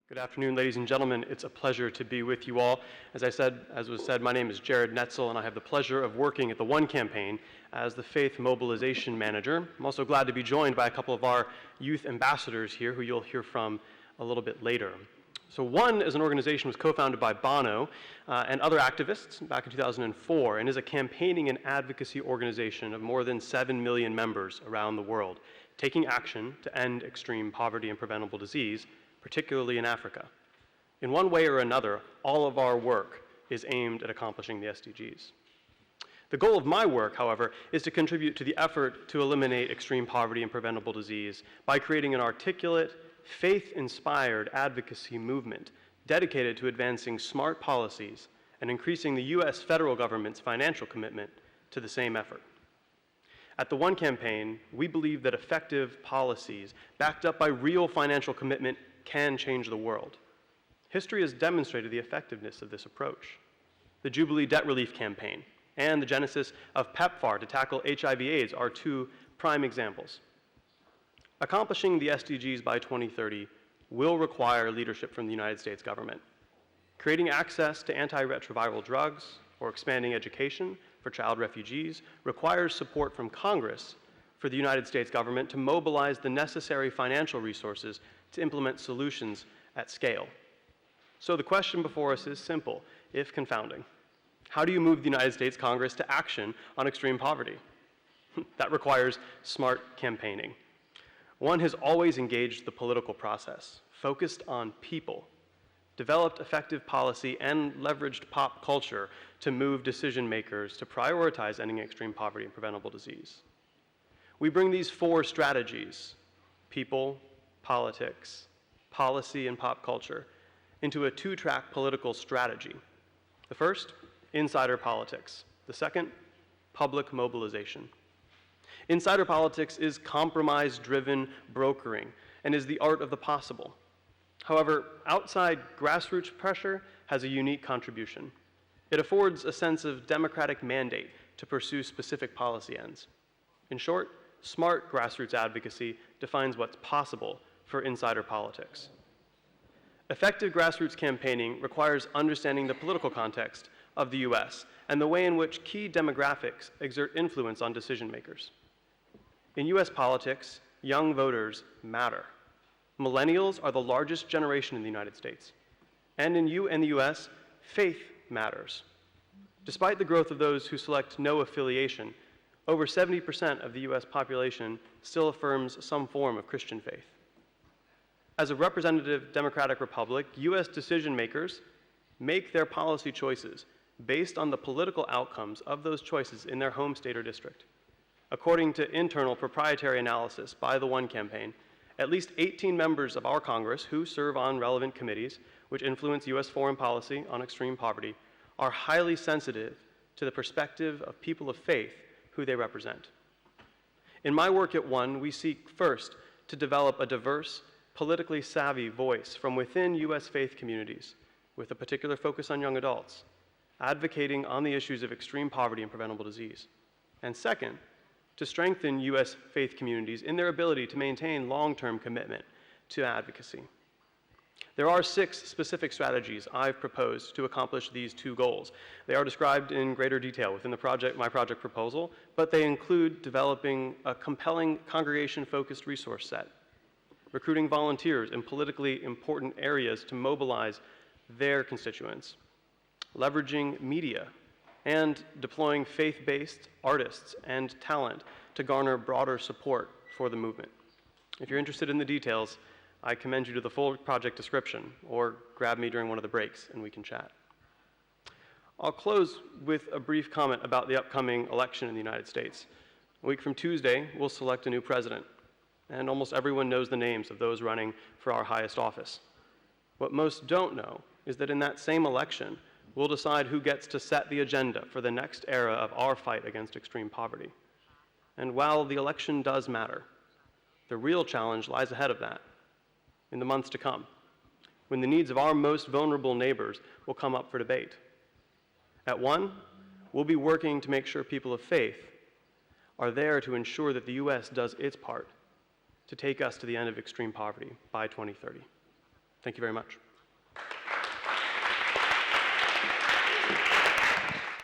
Good afternoon, ladies and gentlemen. It's a pleasure to be with you all. As was said, my name is Noetzel, and I have the pleasure of working at the One Campaign as the Faith Mobilization Manager. I'm also glad to be joined by a couple of our youth ambassadors here, who you'll hear from a little bit later. So One is an organization that was co-founded by Bono and other activists back in 2004, and is a campaigning and advocacy organization of more than 7 million members around the world, taking action to end extreme poverty and preventable disease, particularly in Africa. In one way or another, all of our work is aimed at accomplishing the SDGs. The goal of my work, however, is to contribute to the effort to eliminate extreme poverty and preventable disease by creating an articulate, faith-inspired advocacy movement dedicated to advancing smart policies and increasing the U.S. federal government's financial commitment to the same effort. At the One Campaign, we believe that effective policies backed up by real financial commitment can change the world. History has demonstrated the effectiveness of this approach. The Jubilee Debt Relief Campaign and the genesis of PEPFAR to tackle HIV/AIDS are two prime examples. Accomplishing the SDGs by 2030 will require leadership from the United States government. Creating access to antiretroviral drugs or expanding education for child refugees requires support from Congress for the United States government to mobilize the necessary financial resources to implement solutions at scale. So the question before us is simple, if confounding. How do you move the United States Congress to action on extreme poverty? That requires smart campaigning. One has always engaged the political process, focused on people, developed effective policy, and leveraged pop culture to move decision makers to prioritize ending extreme poverty and preventable disease. We bring these four strategies, people, politics, policy, and pop culture, into a two-track political strategy. The first, insider politics. The second, public mobilization. Insider politics is compromise-driven brokering and is the art of the possible. However, outside grassroots pressure has a unique contribution. It affords a sense of democratic mandate to pursue specific policy ends. In short, smart grassroots advocacy defines what's possible for insider politics. Effective grassroots campaigning requires understanding the political context of the U.S. and the way in which key demographics exert influence on decision makers. In U.S. politics, young voters matter. Millennials are the largest generation in the United States. And in the U.S., faith matters. Despite the growth of those who select no affiliation, over 70% of the U.S. population still affirms some form of Christian faith. As a representative democratic republic, U.S. decision makers make their policy choices based on the political outcomes of those choices in their home state or district. According to internal proprietary analysis by the One Campaign, at least 18 members of our Congress who serve on relevant committees which influence U.S. foreign policy on extreme poverty are highly sensitive to the perspective of people of faith who they represent. In my work at One, we seek first to develop a diverse, politically savvy voice from within U.S. faith communities with a particular focus on young adults, advocating on the issues of extreme poverty and preventable disease. And second, to strengthen U.S. faith communities in their ability to maintain long-term commitment to advocacy. There are 6 specific strategies I've proposed to accomplish these two goals. They are described in greater detail within my project proposal, but they include developing a compelling congregation-focused resource set, recruiting volunteers in politically important areas to mobilize their constituents, leveraging media, and deploying faith-based artists and talent to garner broader support for the movement. If you're interested in the details, I commend you to the full project description, or grab me during one of the breaks and we can chat. I'll close with a brief comment about the upcoming election in the United States. A week from Tuesday, we'll select a new president, and almost everyone knows the names of those running for our highest office. What most don't know is that in that same election, we'll decide who gets to set the agenda for the next era of our fight against extreme poverty. And while the election does matter, the real challenge lies ahead of that, in the months to come, when the needs of our most vulnerable neighbors will come up for debate. At One, we'll be working to make sure people of faith are there to ensure that the U.S. does its part to take us to the end of extreme poverty by 2030. Thank you. Thank you very much.